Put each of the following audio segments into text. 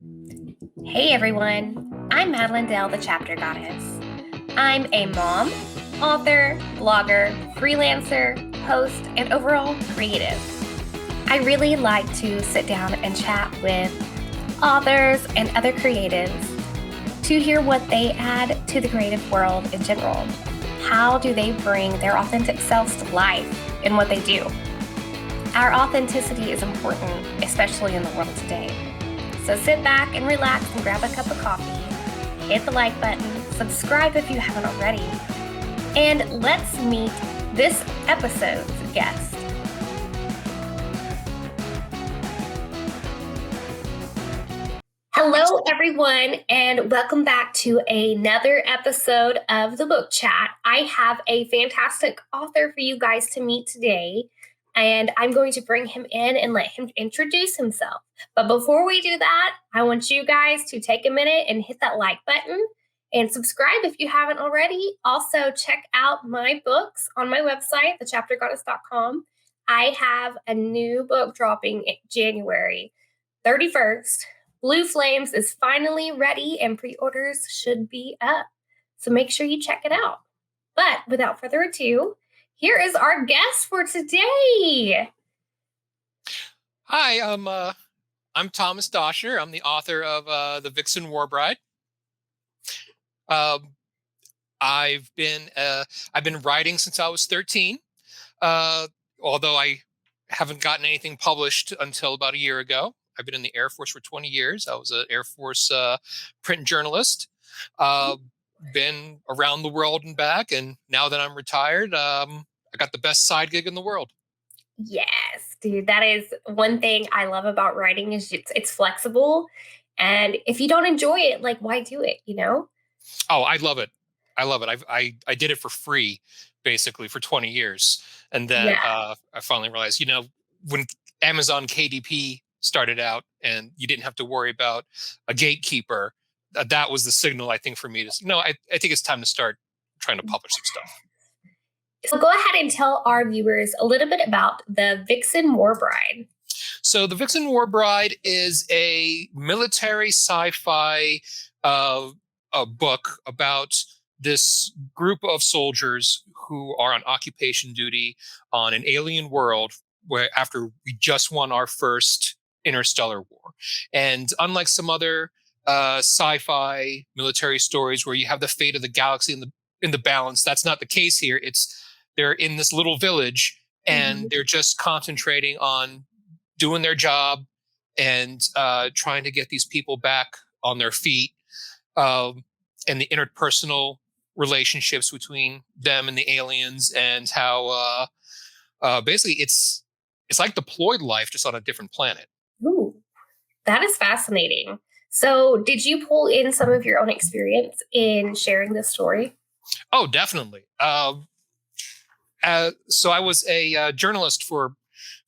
Hey everyone, I'm Madilynn Dale, the Chapter Goddess. I'm a mom, author, blogger, freelancer, host, and overall creative. I really like to sit down and chat with authors and other creatives to hear what they add to the creative world in general. How do they bring their authentic selves to life in what they do? Our authenticity is important, especially in the world today. So sit back and relax and grab a cup of coffee, hit the like button, subscribe if you haven't already, and let's meet this episode's guest. Hello, everyone, and welcome back to another episode of the Book Chat. I have a fantastic author for you guys to meet today, and I'm going to bring him in and let him introduce himself. But before we do that, I want you guys to take a minute and hit that like button and subscribe if you haven't already. Also, check out my books on my website, thechaptergoddess.com. I have a new book dropping January 31st. Blue Flames is finally ready and pre-orders should be up. So make sure you check it out. But without further ado, here is our guest for today. Hi, I'm Thomas Doscher. I'm the author of The Vixen Warbride. I've been writing since I was 13, although I haven't gotten anything published until about a year ago. I've been in the Air Force for 20 years. I was an Air Force print journalist. Been around the world and back, and now that I'm retired, I got the best side gig in the world. Yes, dude, that is one thing I love about writing is it's flexible. And if you don't enjoy it, like, why do it, you know? Oh, I love it. I love it. I did it for free, basically, for 20 years, and then Yeah. I finally realized, when Amazon KDP started out, and you didn't have to worry about a gatekeeper, that was the signal, I think, for me to, I think it's time to start trying to publish some stuff. So go ahead and tell our viewers a little bit about the Vixen Warbride. So, The Vixen Warbride is a military sci-fi a book about this group of soldiers who are on occupation duty on an alien world where after we just won our first interstellar war. And unlike some other sci-fi military stories where you have the fate of the galaxy in the balance, that's not the case here. They're in this little village and they're just concentrating on doing their job and trying to get these people back on their feet. And the interpersonal relationships between them and the aliens, and how basically it's like deployed life just on a different planet. Ooh, that is fascinating. So did you pull in some of your own experience in sharing this story? Oh, definitely. So I was a journalist for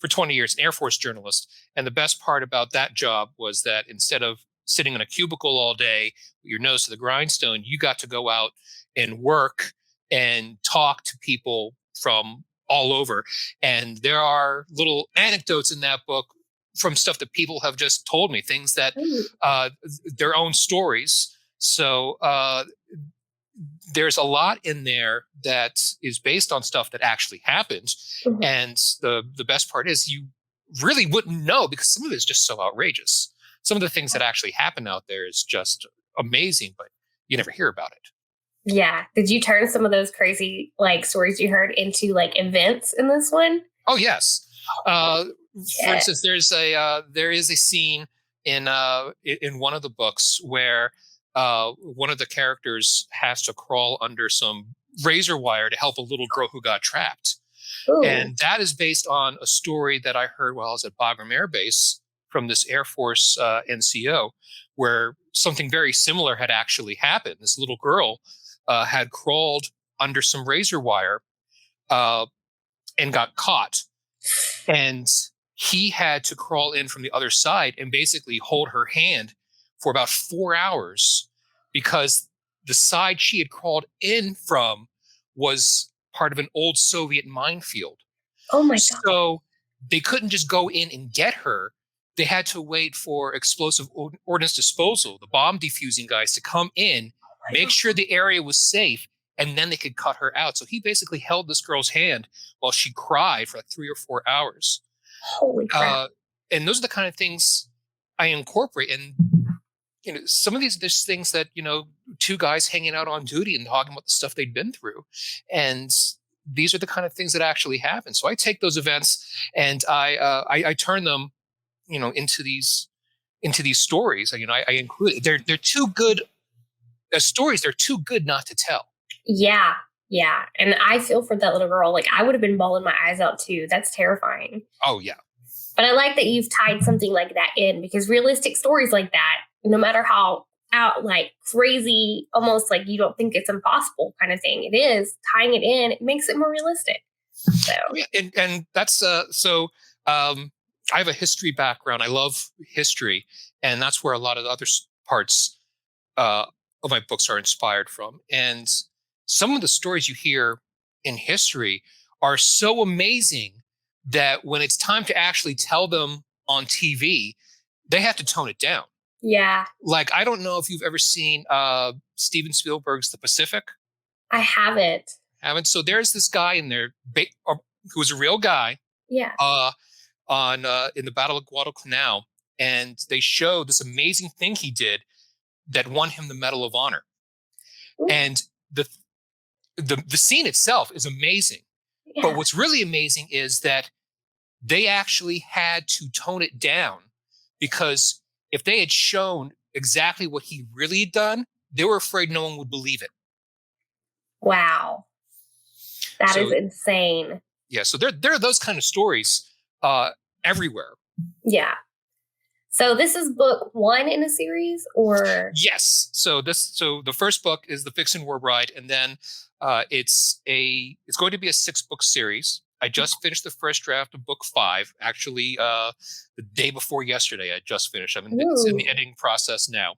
20 years, an Air Force journalist. And the best part about that job was that instead of sitting in a cubicle all day with your nose to the grindstone, you got to go out and work and talk to people from all over. And there are little anecdotes in that book from stuff that people have just told me, things that their own stories. So there's a lot in there that is based on stuff that actually happened. Mhm. And the best part is you really wouldn't know because some of it is just so outrageous. Some of the things that actually happen out there is just amazing, but you never hear about it. Yeah. Did you turn some of those crazy like stories you heard into like events in this one? Oh, yes. For Yeah. instance, there is a scene in one of the books where one of the characters has to crawl under some razor wire to help a little girl who got trapped. Ooh. And that is based on a story that I heard while I was at Bagram Air Base from this Air Force NCO, where something very similar had actually happened. This little girl had crawled under some razor wire and got caught. And he had to crawl in from the other side and basically hold her hand for about 4 hours because the side she had crawled in from was part of an old Soviet minefield. Oh my God. So they couldn't just go in and get her. they had to wait for explosive ordnance disposal, the bomb defusing guys, to come in, make sure the area was safe, and then they could cut her out. So he basically held this girl's hand while she cried for like 3 or 4 hours. Holy crap. And those are the kind of things I incorporate. And some of these things that, two guys hanging out on duty and talking about the stuff they'd been through. And these are the kind of things that actually happen. So I take those events and I turn them, into these stories. I include, they're too good as stories. They're too good not to tell. Yeah. Yeah. And I feel for that little girl. Like, I would have been bawling my eyes out too. That's terrifying. Oh yeah. But I like that you've tied something like that in, because realistic stories like that, no matter how out like crazy, almost like you don't think it's impossible kind of thing it is, tying it in, it makes it more realistic. So yeah, and that's I have a history background. I love history, and that's where a lot of the other parts of my books are inspired from. And some of the stories you hear in history are so amazing that when it's time to actually tell them on TV, they have to tone it down. Yeah. Like, I don't know if you've ever seen Steven Spielberg's The Pacific. I haven't. So there's this guy in there who was a real guy. Yeah. In the Battle of Guadalcanal, and they show this amazing thing he did that won him the Medal of Honor. Ooh. And the scene itself is amazing. Yeah. But what's really amazing is that they actually had to tone it down, because if they had shown exactly what he really had done, they were afraid no one would believe it. Wow. That is insane. Yeah. So there are those kind of stories everywhere. Yeah. So this is book 1 in a series, or? Yes. So the first book is The Vixen War Bride, and then it's going to be a 6-book series. I just finished the first draft of book 5. Actually, the day before yesterday, I just finished. It's in the editing process now.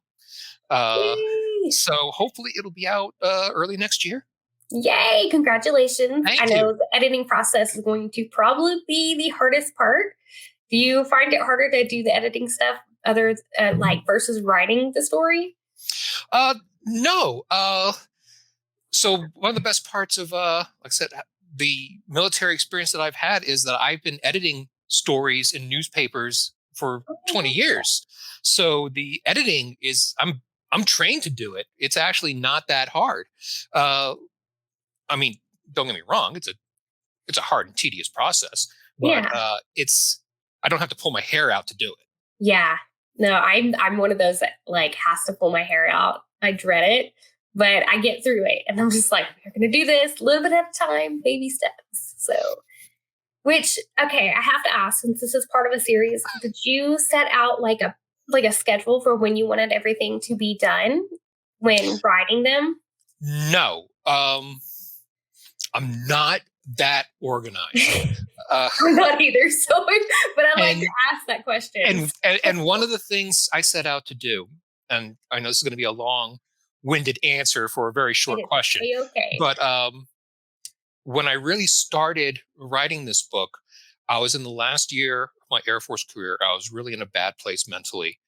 So hopefully it'll be out early next year. Yay! Congratulations. Thank I know you. The editing process is going to probably be the hardest part. Do you find it harder to do the editing stuff versus writing the story? No. So one of the best parts of, like I said, the military experience that I've had is that I've been editing stories in newspapers for 20 years. So the editing is, I'm trained to do it. It's actually not that hard. I mean, don't get me wrong. It's a hard and tedious process, but I don't have to pull my hair out to do it. Yeah. No, I'm one of those that like has to pull my hair out. I dread it, but I get through it. And I'm just like, we're going to do this a little bit at a time, baby steps. So, okay, I have to ask, since this is part of a series, did you set out like a schedule for when you wanted everything to be done when writing them? No. I'm not that organized. I'm not either. So, but I like to ask that question. And one of the things I set out to do, and I know this is going to be a long-winded answer for a very short question, okay. But when I really started writing this book, I was in the last year of my Air Force career. I was really in a bad place mentally,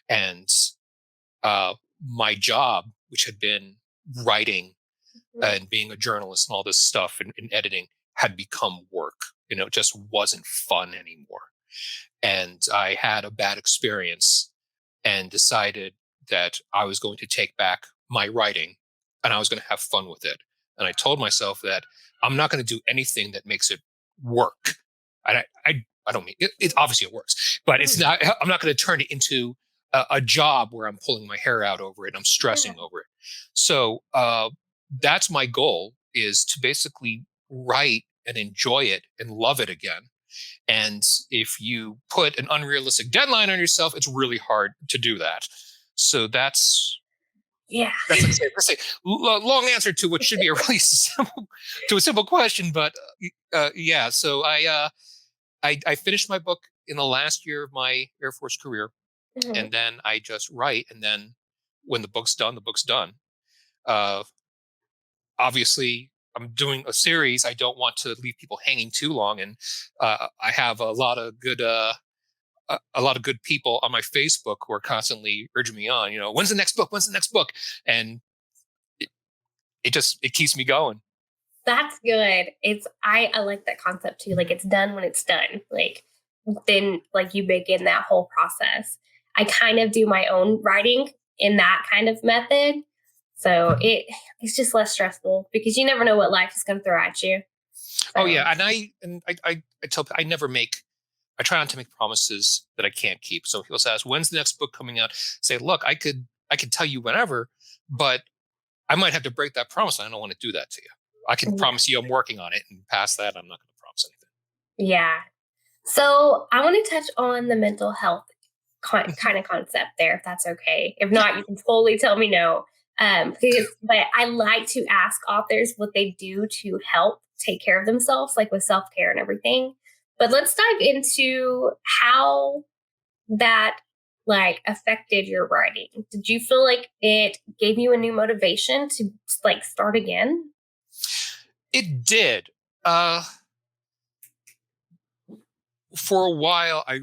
and my job, which had been writing and being a journalist and all this stuff and editing, had become work. It just wasn't fun anymore. And I had a bad experience and decided that I was going to take back my writing and I was going to have fun with it. And I told myself that I'm not going to do anything that makes it work. And I don't mean it obviously it works, but it's not, I'm not going to turn it into a job where I'm pulling my hair out over it and I'm stressing over it. So, that's my goal, is to basically write and enjoy it and love it again. And if you put an unrealistic deadline on yourself, it's really hard to do that. So that's let's say long answer to what should be a really simple question. But so I finished my book in the last year of my Air Force career, and then I just write. And then when the book's done, the book's done. Obviously, I'm doing a series. I don't want to leave people hanging too long. And I have a lot of good a lot of good people on my Facebook who are constantly urging me on, when's the next book? When's the next book? And it keeps me going. That's good. I like that concept too. Like, it's done when it's done. Like, then like you begin that whole process. I kind of do my own writing in that kind of method. So it's just less stressful because you never know what life is going to throw at you. So. Oh yeah. And I tell people I try not to make promises that I can't keep. So people ask, when's the next book coming out? Say, look, I could tell you whenever, but I might have to break that promise. I don't want to do that to you. I can promise you I'm working on it, and past that, I'm not going to promise anything. Yeah. So I want to touch on the mental health kind of concept there, if that's okay. If not, you can totally tell me no. But I like to ask authors what they do to help take care of themselves, like with self-care and everything. But let's dive into how that like affected your writing. Did you feel like it gave you a new motivation to like start again? It did. For a while, I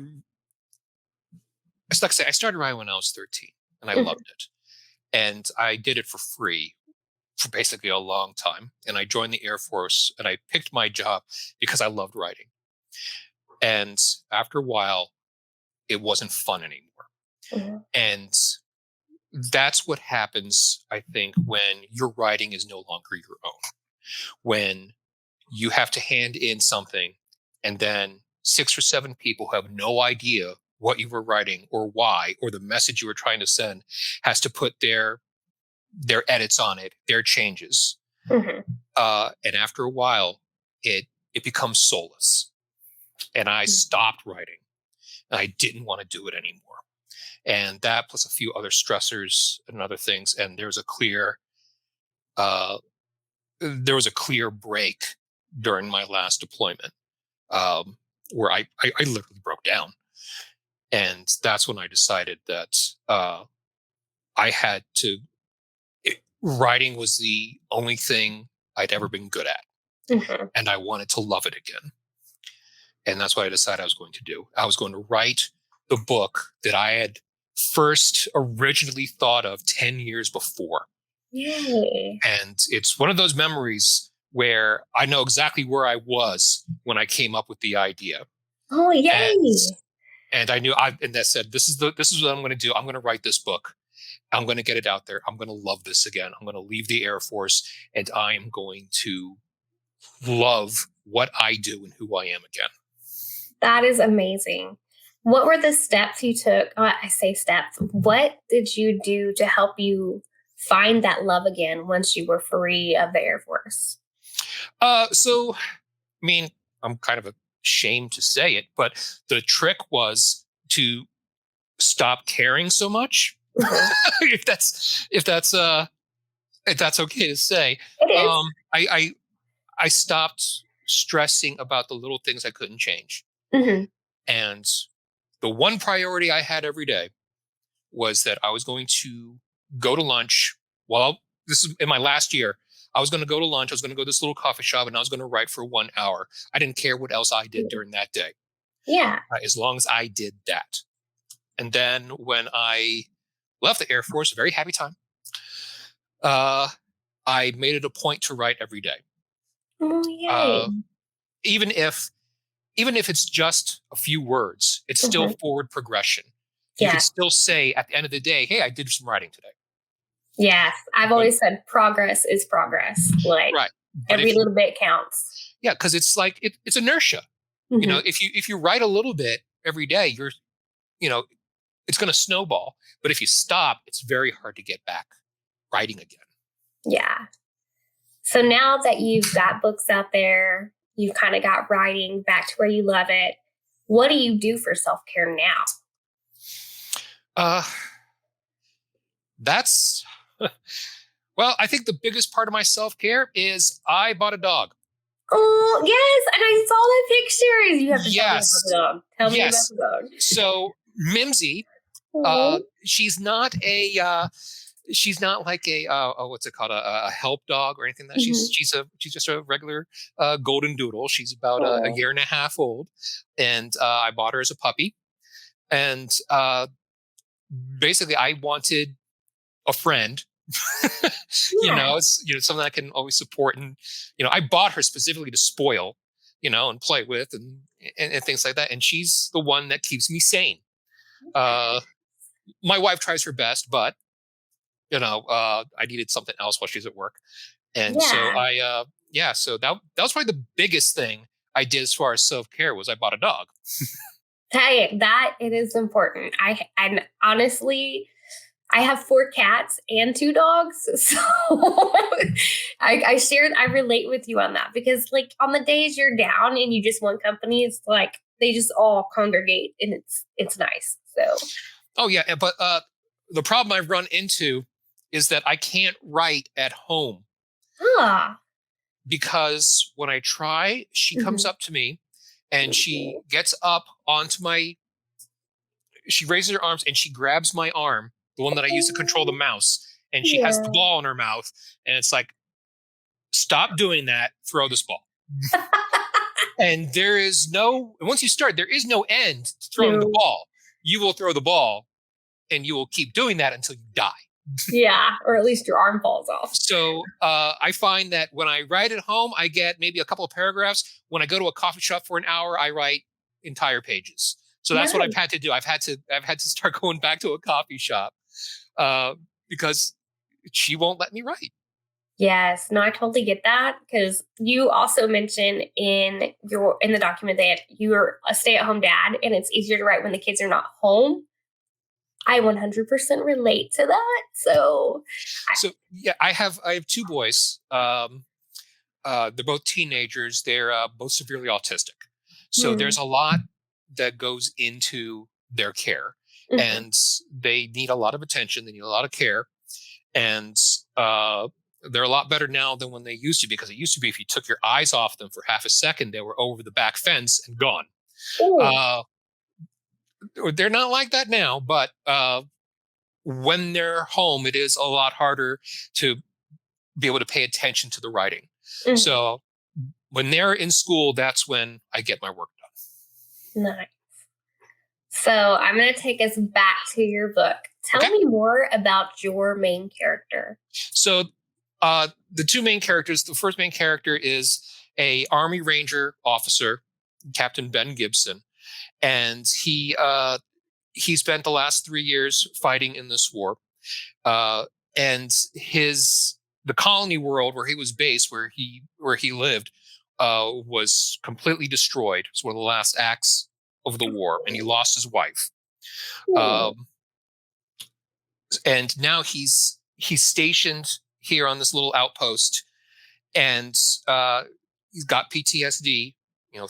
started writing when I was 13, and I loved it. And I did it for free for basically a long time. And I joined the Air Force, and I picked my job because I loved writing. And after a while, it wasn't fun anymore. And that's what happens, I think, when your writing is no longer your own. When you have to hand in something, and then 6 or 7 people who have no idea what you were writing or why, or the message you were trying to send, has to put their edits on it, their changes. And after a while, it becomes soulless. And I stopped writing. And I didn't want to do it anymore. And that, plus a few other stressors and other things. And there was a clear break during my last deployment, where I literally broke down. And that's when I decided that I had to. Writing was the only thing I'd ever been good at, and I wanted to love it again. And that's what I decided I was going to do. I was going to write the book that I had first originally thought of 10 years before. Yay. And it's one of those memories where I know exactly where I was when I came up with the idea. Oh, yay. And I knew and I said, this is what I'm going to do. I'm going to write this book. I'm going to get it out there. I'm going to love this again. I'm going to leave the Air Force, and I am going to love what I do and who I am again. That is amazing. What were the steps you took? I say steps. What did you do to help you find that love again once you were free of the Air Force? So, I mean, I'm kind of ashamed to say it, but the trick was to stop caring so much. if that's okay to say. It is. I stopped stressing about the little things I couldn't change. And the one priority I had every day was that I was going to go to lunch. Well, this is in my last year. I was going to go to lunch. I was going to go to this little coffee shop, and I was going to write for 1 hour. I didn't care what else I did during that day. Yeah. As long as I did that. And then when I left the Air Force, a very happy time, I made it a point to write every day. Oh, yay. Even if it's just a few words, it's still forward progression. You can still say at the end of the day, hey, I did some writing today. Yes. I've always said progress is progress. Like, right. Every little bit counts. Yeah, because it's like it's inertia. You know, if you write a little bit every day, it's going to snowball. But if you stop, it's very hard to get back writing again. Yeah. So now that you've got books out there, you've kind of got writing back to where you love it. What do you do for self-care now? That's, well, I think the biggest part of my self-care is I bought a dog. Oh, yes. And I saw the pictures. You have to tell me about the dog. Tell me about the dog. So Mimsy, she's not like a what's it called, a help dog or anything like that. She's just a regular golden doodle. She's about a year and a half old, and I bought her as a puppy. And basically, I wanted a friend. Yeah. It's something I can always support. And I bought her specifically to spoil, and play with, and things like that. And she's the one that keeps me sane. Uh, my wife tries her best, but I needed something else while she's at work. And so Yeah. so that was probably the biggest thing I did as far as self-care was I bought a dog. That it is important. And honestly, I have 4 cats and 2 dogs, so I relate with you on that because, like, on the days you're down and you just want company, it's like they just all congregate and it's nice. So Oh yeah, but the problem I've run into is that I can't write at home ah, because when I try, she comes mhm. up to me and she gets up onto she raises her arms and she grabs my arm, the one that I use to control the mouse, and she has the Yeah. ball in her mouth, and it's like, stop doing that, throw this ball. And once you start, there is no end to throwing the No. ball. You will throw the ball and you will keep doing that until you die. Yeah, or at least your arm falls off. So I find that when I write at home, I get maybe a couple of paragraphs. When I go to a coffee shop for an hour, I write entire pages. So that's what I've Nice. had to do. I've had to start going back to a coffee shop uh, because she won't let me write. Yes, no, I totally get that because you also mentioned in the document that you're a stay-at-home dad and it's easier to write when the kids are not home. I 100% relate to that. So, So yeah, I have 2 boys. They're both teenagers. They're both severely autistic. So there's mm, a lot that goes into their care, mhm. and they need a lot of attention. They need a lot of care, and uh, they're a lot better now than when they used to be. Because it used to be if you took your eyes off them for half a second, they were over the back fence and gone. Oh, Uh, they're not like that now, but when they're home, it is a lot harder to be able to pay attention to the writing. mhm. So when they're in school, that's when I get my work done. Nice. So I'm going to take us back to your book. Tell Okay. me more about your main character. So the 2 main characters, the first main character is a Army Ranger officer, Captain Ben Gibson, and he spent the last 3 years fighting in this war. Uh, and the colony world where he was based, where he lived, was completely destroyed. It's one of the last acts of the war, and he lost his wife. Hmm. Um, and now he's stationed here on this little outpost, and he's got PTSD.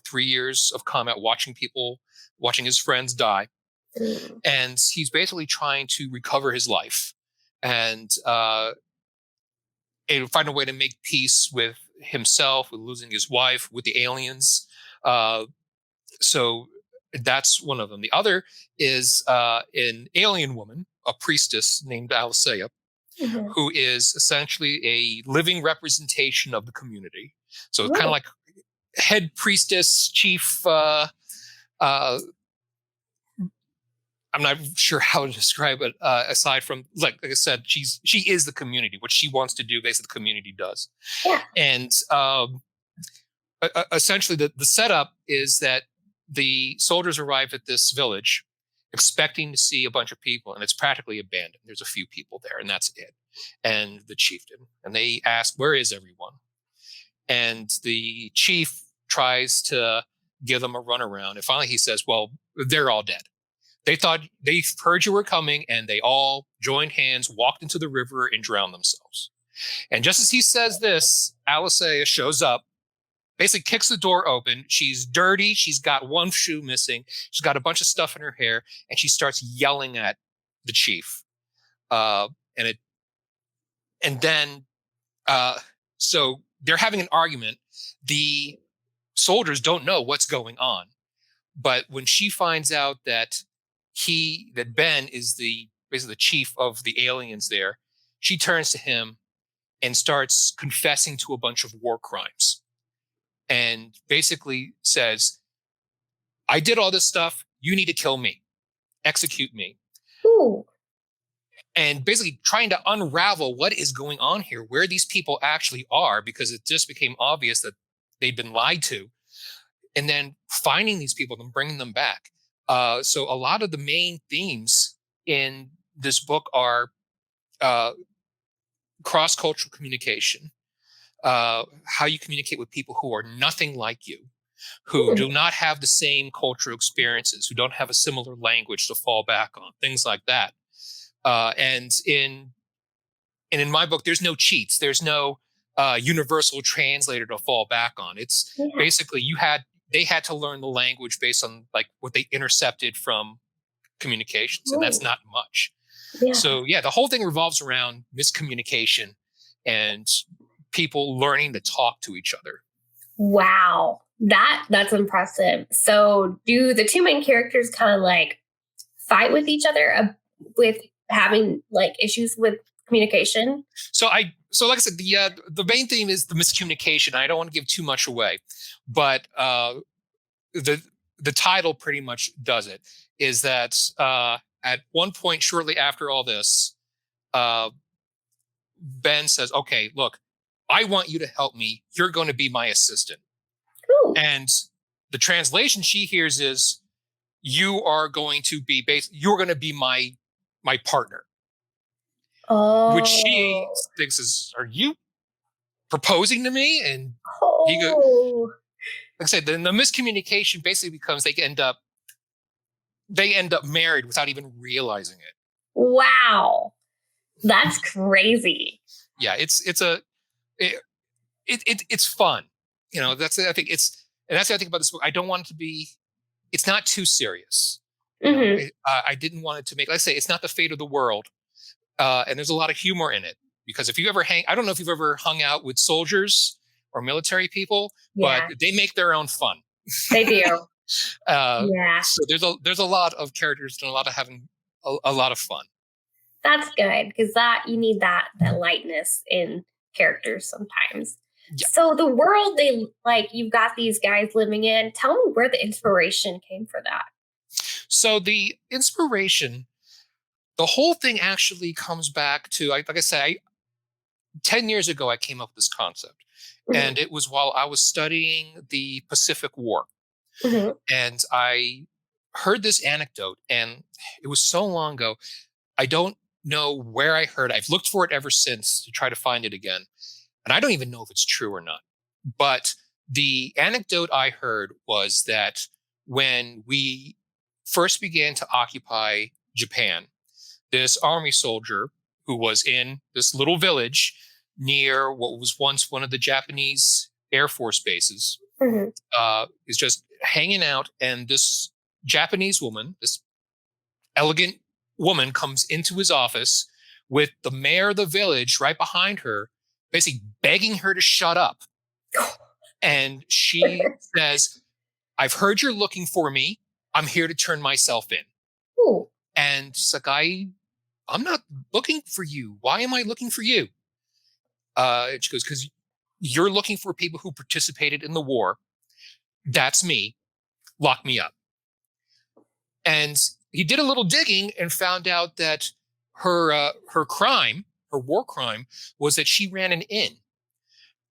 3 years of combat, watching his friends die, Mm. and he's basically trying to recover his life and find a way to make peace with himself, with losing his wife, with the aliens. Uh, so that's one of them. The other is an alien woman, a priestess named Alicia, Mhm. who is essentially a living representation of the community. So it's kind of Oh, like head priestess, chief. Uh, I'm not sure how to describe it. Aside from, like I said, she is the community. What she wants to do, basically, the community does. yeah. And essentially, the setup is that the soldiers arrive at this village expecting to see a bunch of people, and it's practically abandoned. There's a few people there, and that's it. And the chieftain, and they ask, "Where is everyone?" And the chief tries to give them a runaround, and finally he says, "Well, they're all dead. They heard you were coming, and they all joined hands, walked into the river, and drowned themselves." And just as he says this, Alicia shows up, basically kicks the door open. She's dirty. She's got one shoe missing. She's got a bunch of stuff in her hair, and she starts yelling at the chief. Uh, and it, and then, uh, so they're having an argument. The soldiers don't know what's going on, but when she finds out that Ben is basically the chief of the aliens there, she turns to him and starts confessing to a bunch of war crimes and basically says, "I did all this stuff. You need to kill me." execute me. Ooh. And basically trying to unravel what is going on here, where these people actually are, because it just became obvious that they'd been lied to. And then finding these people and bringing them back. So a lot of the main themes in this book are cross-cultural communication, how you communicate with people who are nothing like you, who do not have the same cultural experiences, who don't have a similar language to fall back on, things like that. And in my book, there's no cheats. There's no universal translator to fall back on. It's basically they had to learn the language based on like what they intercepted from communications, and that's not much. Yeah. So the whole thing revolves around miscommunication and people learning to talk to each other. Wow, that's impressive. So do the two main characters kind of like fight with each other with having like issues with communication? So like I said, the main theme is the miscommunication. I don't want to give too much away, but the title pretty much does it. Is that at one point shortly after all this, Ben says, "Okay, look, I want you to help me. You're going to be my assistant." Ooh. And the translation she hears is, "You are going to be you're going to be my partner." Oh. Which she thinks is, "Are you proposing to me?" And he goes, like I said, then the miscommunication basically becomes they end up married without even realizing it. Wow, that's crazy. Yeah, it's fun. You know, that's I think that's what I think about this book. I don't want it to be. It's not too serious. Mm-hmm. I didn't want it to make. Let's say it's not the fate of the world, and there's a lot of humor in it. Because if you ever I don't know if you've ever hung out with soldiers or military people, but they make their own fun. They do. So there's a lot of characters and a lot of having a lot of fun. That's good, because you need that lightness in characters sometimes. Yeah. So the world you've got these guys living in. Tell me where the inspiration came for that. So the inspiration, the whole thing actually comes back to, like I said, 10 years ago, I came up with this concept. Mm-hmm. And it was while I was studying the Pacific War. Mm-hmm. And I heard this anecdote, and it was so long ago. I don't know where I heard it. I've looked for it ever since to try to find it again. And I don't even know if it's true or not. But the anecdote I heard was that when we first began to occupy Japan, this army soldier who was in this little village near what was once one of the Japanese Air Force bases, mm-hmm. Is just hanging out. And this Japanese woman, this elegant woman, comes into his office with the mayor of the village right behind her, basically begging her to shut up. And she says, "I've heard you're looking for me. I'm here to turn myself in." Ooh. And she's like, I'm not looking for you. Why am I looking for you? And she goes, "Because you're looking for people who participated in the war. That's me. Lock me up." And he did a little digging and found out that her war crime, was that she ran an inn.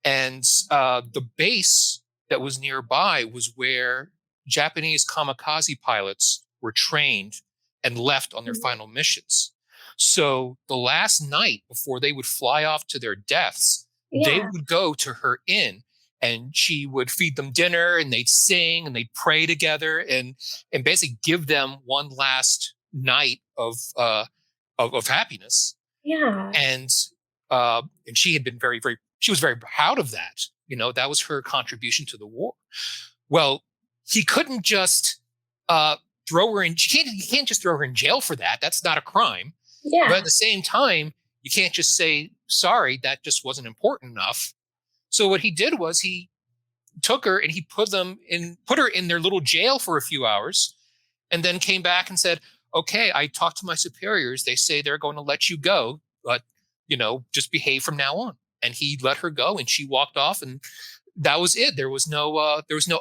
And the base that was nearby was where Japanese kamikaze pilots were trained and left on their final missions. So the last night before they would fly off to their deaths, they would go to her inn, and she would feed them dinner, and they'd sing and they'd pray together and basically give them one last night of happiness. Yeah. And she had been she was very proud of that. You know, that was her contribution to the war. Well, he couldn't just throw her in. You can't just throw her in jail for that. That's not a crime. Yeah. But at the same time, you can't just say, "Sorry, that just wasn't important enough." So what he did was he took her and he put her in their little jail for a few hours, and then came back and said, "Okay, I talked to my superiors. They say they're going to let you go, but just behave from now on." And he let her go, and she walked off, and that was it. There was no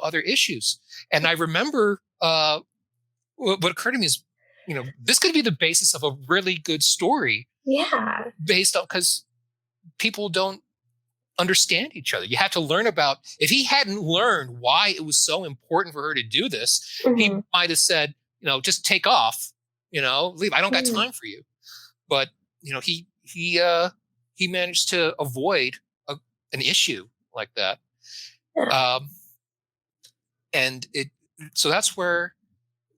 other issues. And I remember what occurred to me is this could be the basis of a really good story. Yeah. Based on, because people don't understand each other. You have to learn about, if he hadn't learned why it was so important for her to do this, he might have said, just take off, leave. I don't got time for you. But, he managed to avoid an issue like that. And so that's where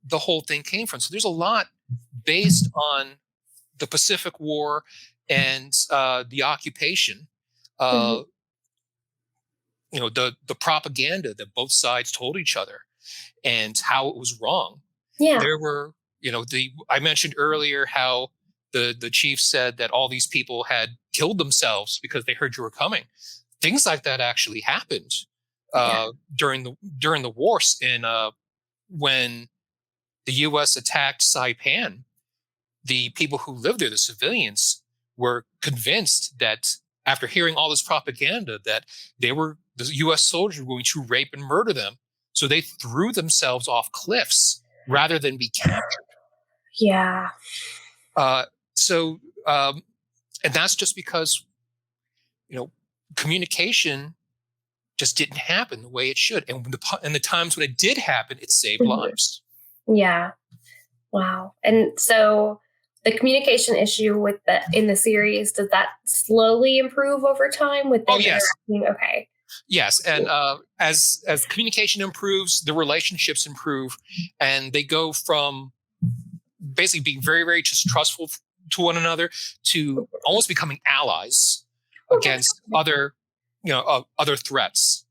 the whole thing came from. So there's a lot based on the Pacific War and the occupation. The propaganda that both sides told each other and how it was wrong. Yeah. There were, I mentioned earlier how the chief said that all these people had killed themselves because they heard you were coming. Things like that actually happened during the wars. And when the U.S. attacked Saipan, the people who lived there, the civilians, were convinced that after hearing all this propaganda that the U.S. soldiers were going to rape and murder them. So they threw themselves off cliffs rather than be captured. Yeah. And that's just because, communication just didn't happen the way it should. And the times when it did happen, it saved lives. Yeah. Wow. And so the communication issue in the series, does that slowly improve over time with them interacting? Okay. Yes. And as communication improves, the relationships improve, and they go from basically being very, very distrustful to one another to almost becoming allies against other threats.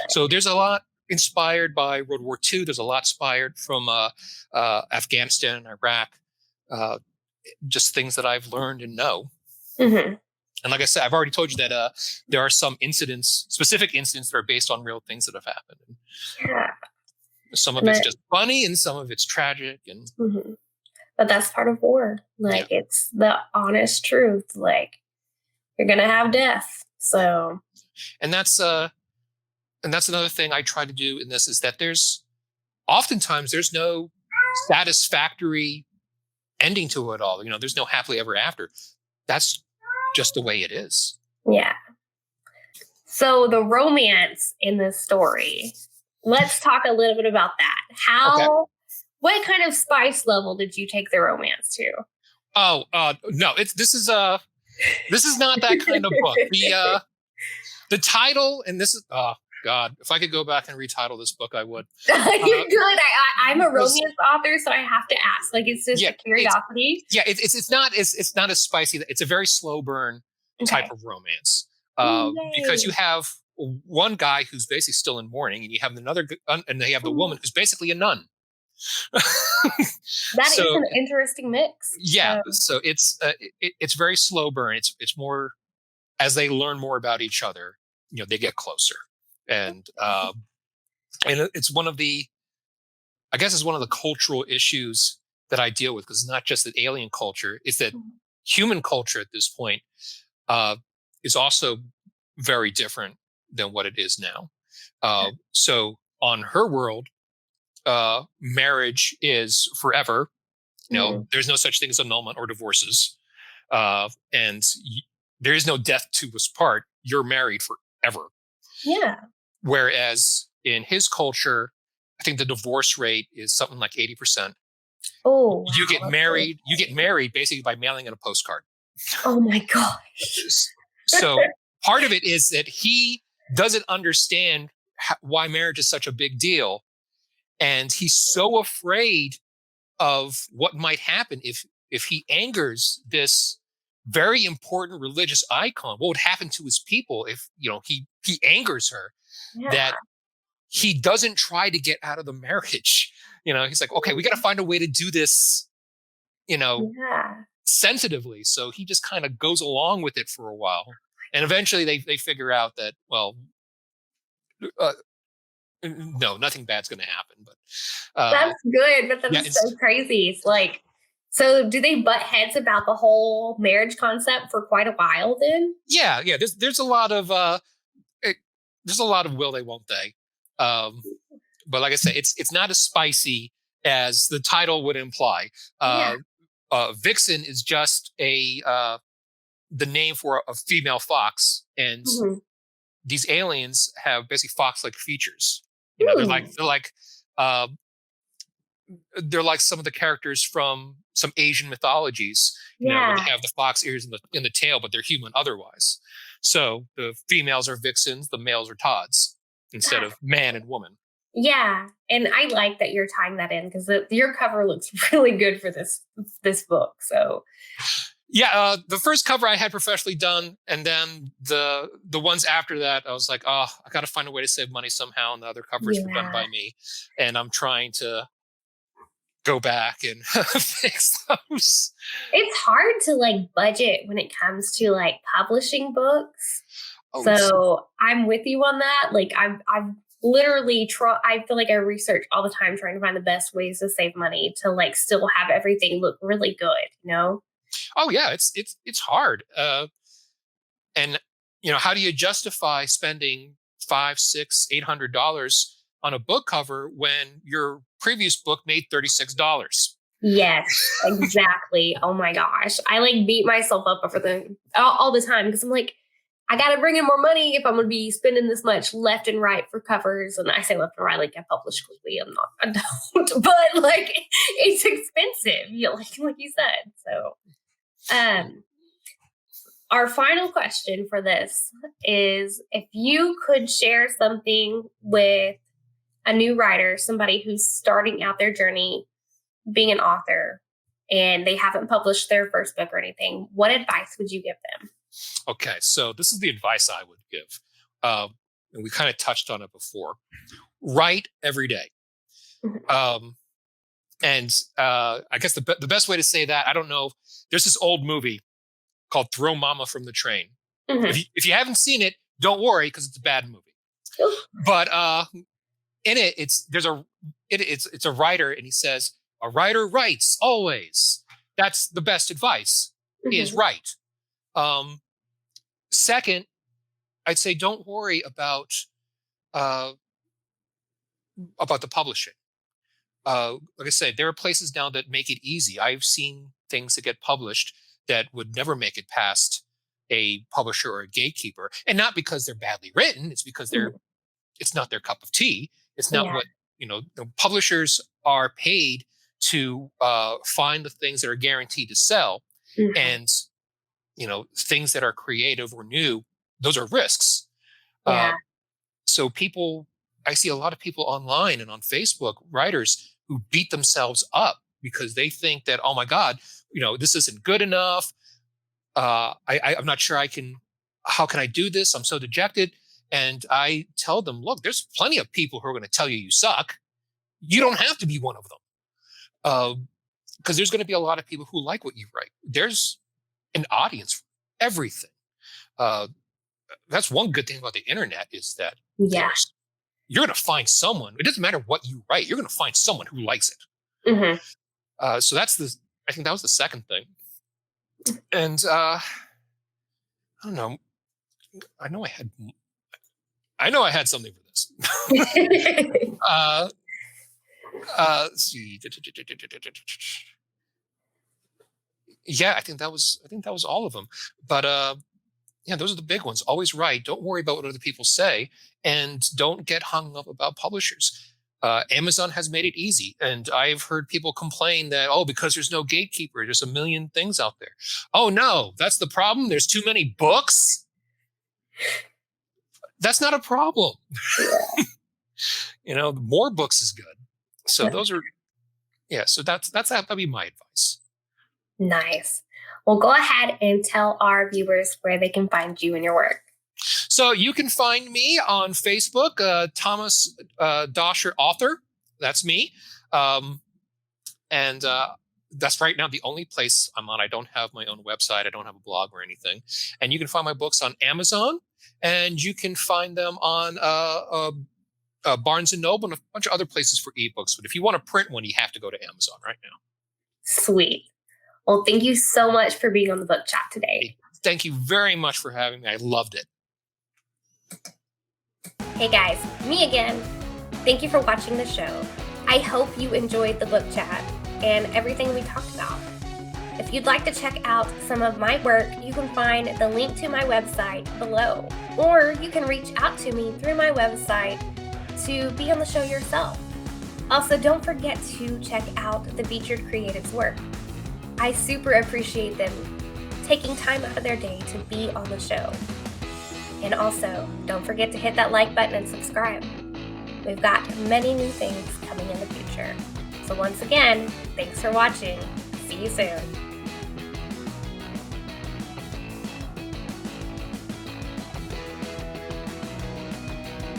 So there's a lot inspired by World War II. There's a lot inspired from Afghanistan and Iraq. Just things that I've learned and know. And like I said, I've already told you that there are some specific incidents that are based on real things that have happened. Yeah. Some of it's just funny and some of it's tragic. And But that's part of war. It's the honest truth. You're going to have death. So. And that's another thing I try to do in this, is that there's no satisfactory ending to it all. There's no happily ever after. That's just the way it is. Yeah. So the romance in this story, let's talk a little bit about that. What kind of spice level did you take the romance to? Oh, no, this is not that kind of book. The title, and this is, oh God, if I could go back and retitle this book, I would. You're good. I'm a romance author, so I have to ask. It's just a curiosity. It's not as spicy. It's a very slow burn type of romance. Because you have one guy who's basically still in mourning, and you have and they have the woman who's basically a nun. That is an interesting mix. Yeah, so it's very slow burn. It's more as they learn more about each other, they get closer, and it's one of the cultural issues that I deal with, because it's not just that alien culture; it's that human culture at this point is also very different than what it is now. So on her world, marriage is forever. There's no such thing as annulment or divorces, and there is no death to us part. You're married forever. Yeah. Whereas in his culture, I think the divorce rate is something like 80%. Oh, wow. You get married basically by mailing in a postcard. Oh my gosh. So part of it is that he doesn't understand why marriage is such a big deal. And he's so afraid of what might happen if he angers this very important religious icon. What would happen to his people if he angers her? Yeah. That he doesn't try to get out of the marriage. He's like, okay, we got to find a way to do this, sensitively. So he just kind of goes along with it for a while, and eventually they figure out that, well, no, nothing bad's going to happen. But that's good. But that's so crazy. It's so do they butt heads about the whole marriage concept for quite a while then? Yeah. There's a lot of will they, won't they? But like I say, it's not as spicy as the title would imply. Vixen is just the name for a female fox, and these aliens have basically fox-like features. Uh, they're like some of the characters from some Asian mythologies, where they have the fox ears in the tail, but they're human otherwise. So the females are vixens, the males are Todds, instead of man and woman. Yeah, and I like that you're tying that in, because your cover looks really good for this book. So yeah, the first cover I had professionally done, and then the ones after that, I was like, oh, I got to find a way to save money somehow, and the other covers were done by me, and I'm trying to go back and fix those. It's hard to budget when it comes to publishing books. So I'm with you on that. I've literally I feel like I research all the time trying to find the best ways to save money to still have everything look really good, Oh yeah, it's hard. And how do you justify spending $500, $600, $800 on a book cover when your previous book made $36? Yes, exactly. Oh my gosh. I beat myself up over them all the time, because I'm like, I got to bring in more money if I'm going to be spending this much left and right for covers. And I say left and right, I publish quickly. I don't, but it's expensive, like you said. So, our final question for this is, if you could share something with a new writer, somebody who's starting out their journey being an author, and they haven't published their first book or anything, what advice would you give them? Okay, so this is the advice I would give. And we kind of touched on it before. Write every day. And I guess the best way to say that, I don't know, there's this old movie called Throw Mama from the Train. If you haven't seen it, don't worry, because it's a bad movie. But in it, it's a writer, and he says, a writer writes always. That's the best advice, is write. Second, I'd say don't worry about the publishing. Like I said, there are places now that make it easy. I've seen things that get published that would never make it past a publisher or a gatekeeper, and not because they're badly written. It's because it's not their cup of tea. It's not what publishers are paid to find the things that are guaranteed to sell, and things that are creative or new. Those are risks. So I see a lot of people online and on Facebook, writers who beat themselves up because they think that, oh my God, this isn't good enough. I'm not sure how can I do this? I'm so dejected. And I tell them, look, there's plenty of people who are going to tell you suck. You don't have to be one of them. Because there's going to be a lot of people who like what you write. There's an audience for everything. That's one good thing about the internet, is that you're going to find someone. It doesn't matter what you write. You're going to find someone who likes it. So I think that was the second thing. And I don't know. I know I had something for this. Let's see. Yeah, I think that was all of them. But those are the big ones. Always write. Don't worry about what other people say, and don't get hung up about publishers. Amazon has made it easy, and I've heard people complain that, because there's no gatekeeper, there's a million things out there. Oh no, that's the problem. There's too many books. That's not a problem. More books is good. So those are, so that'd be my advice. Nice. Well, go ahead and tell our viewers where they can find you and your work. So you can find me on Facebook, Thomas Doscher author. That's me. And that's right now the only place I'm on. I don't have my own website. I don't have a blog or anything. And you can find my books on Amazon, and you can find them on Barnes & Noble and a bunch of other places for ebooks. But if you want to print one, you have to go to Amazon right now. Sweet. Well, thank you so much for being on the book chat today. Thank you very much for having me. I loved it. Hey guys, me again. Thank you for watching the show. I hope you enjoyed the book chat and everything we talked about. If you'd like to check out some of my work, you can find the link to my website below, or you can reach out to me through my website to be on the show yourself. Also, don't forget to check out the featured creatives' work. I super appreciate them taking time out of their day to be on the show. And also, don't forget to hit that like button and subscribe. We've got many new things coming in the future. So once again, thanks for watching. See you soon.